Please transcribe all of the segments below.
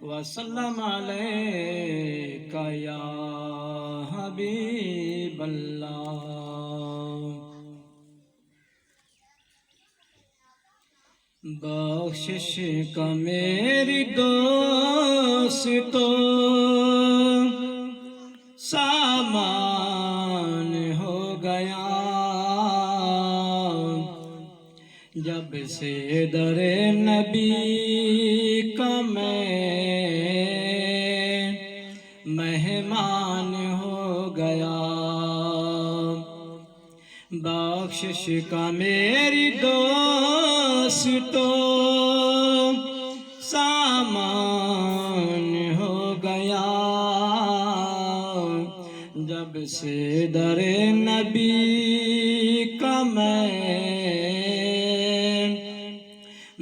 وسلم علیک یا حبیب اللہ۔ بخشش کا میری دوستو سامان ہو گیا، جب سے در نبی کا میں مہمان ہو گیا۔ بخشش کا میری دوستو سامان ہو گیا، جب سے در نبی کا میں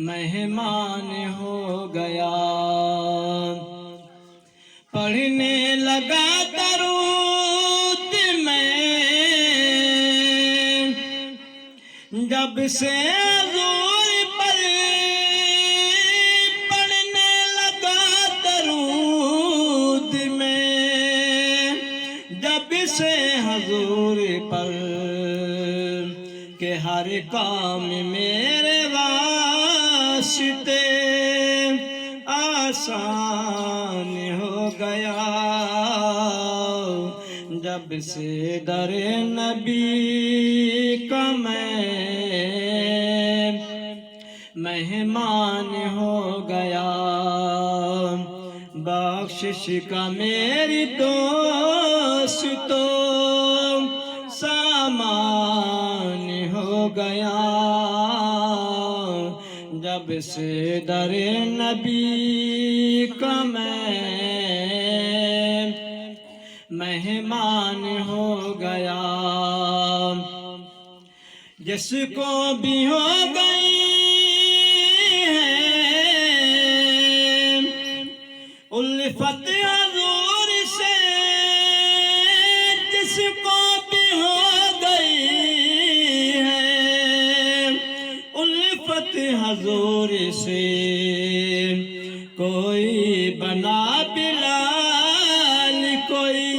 مہمان ہو گیا۔ پڑھنے لگا درود میں جب سے حضور پر، پڑھنے لگا درود میں جب سے حضور پر، کہ ہر کام میرے واسطے آسان ہو گیا، جب سے در نبی کا میں مہمان ہو گیا۔ بخشش کا میری دوستو سامان ہو گیا، جب سے در نبی کا میں مہمان ہو گیا۔ جس کو بھی ہو گئی ہے الفت حضور سے، جس کو بھی ہو گئی ہے الفت حضور سے، کوئی بنا بلال کوئی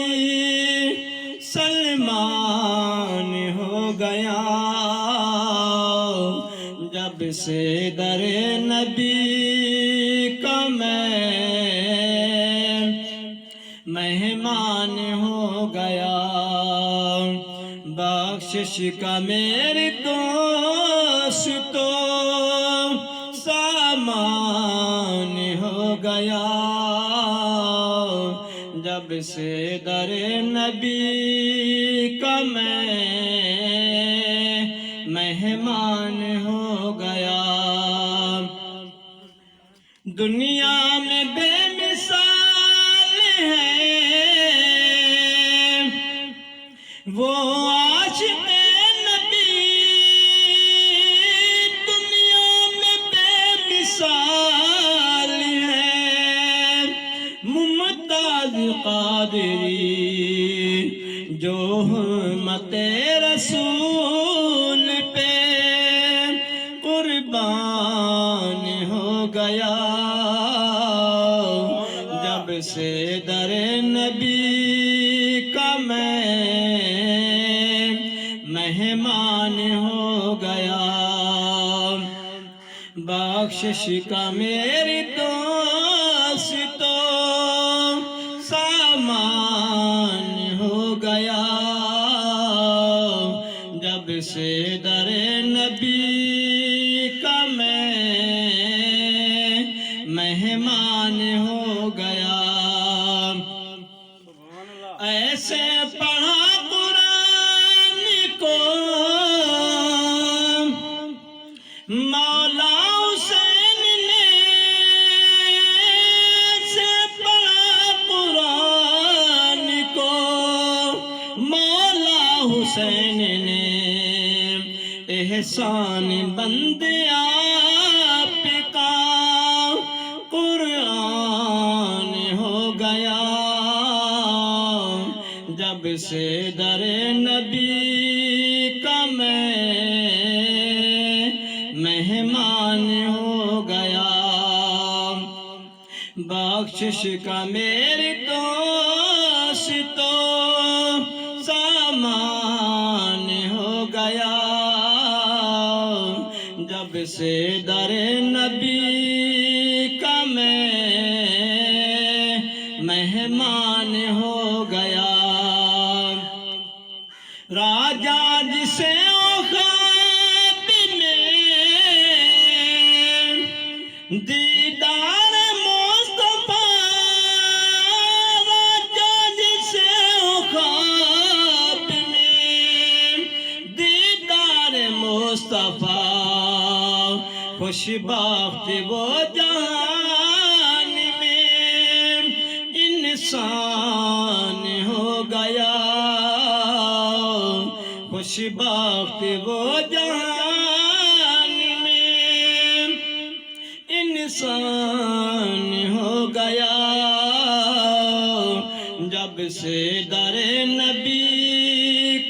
سلمان ہو گیا، جب سے در نبی کا میں مہمان ہو گیا۔ بخشش کا میری دوستو سامان ہو گیا، جب سے در نبی کا میں مہمان ہو گیا۔ دنیا میں بے مثال ہے وہ عاشق نبی، دنیا میں بے مثال ہے ممتاز قادری، جو حرمت رسول پہ قربان ہو گیا، جب سے در نبی کا میں مہمان ہو گیا۔ بخشش کا میری دوستو سامان ہو گیا، جب سے در نبی کا میں مہمان ہو گیا۔ ایسے پڑھا قرآن کو مولا حسین نے، ایسے پڑھا قرآن کو مولا حسین نے، احسان بند آپ کا قرآن ہو گیا، جب سے در نبی کا میں مہمان مہمان ہو گیا، بخشش کا میرے دوست تو سامان ہو گیا، جب سے در نبی کا میں مہمان ہو گیا، راجا جسے خواب میں دیدار مصطفیٰ، راجا جسے خواب میں دیدار مصطفیٰ، خوش بخت وہ جہان میں انسان ہو گیا، خوش بخت وہ جہان میں انسان ہو گیا، جب سے در نبی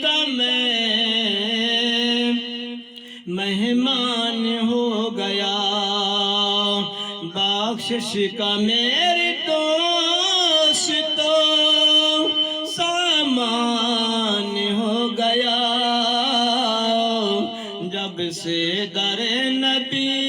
کا میں مہمان ہو گیا، بخشش کا میرے دوست تو سامان ہو گیا، جب سے در نبی